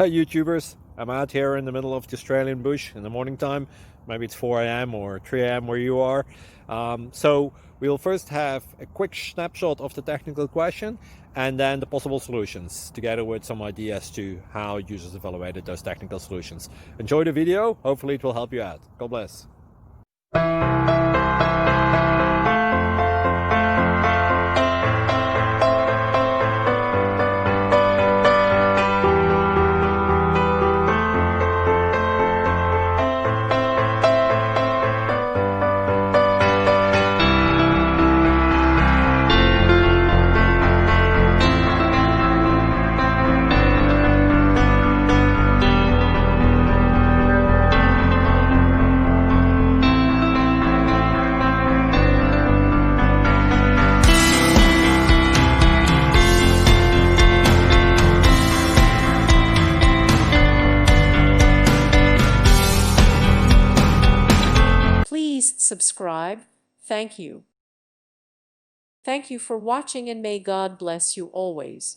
Hey YouTubers, I'm out here in the middle of the Australian bush in the morning time. Maybe it's 4 a.m. or 3 a.m. where you are. So we'll first have a quick snapshot of the technical question and then the possible solutions, together with some ideas to how users evaluated those technical solutions. Enjoy the video, hopefully it will help you out. God bless. Please subscribe. Thank you. Thank you for watching, and may God bless you always.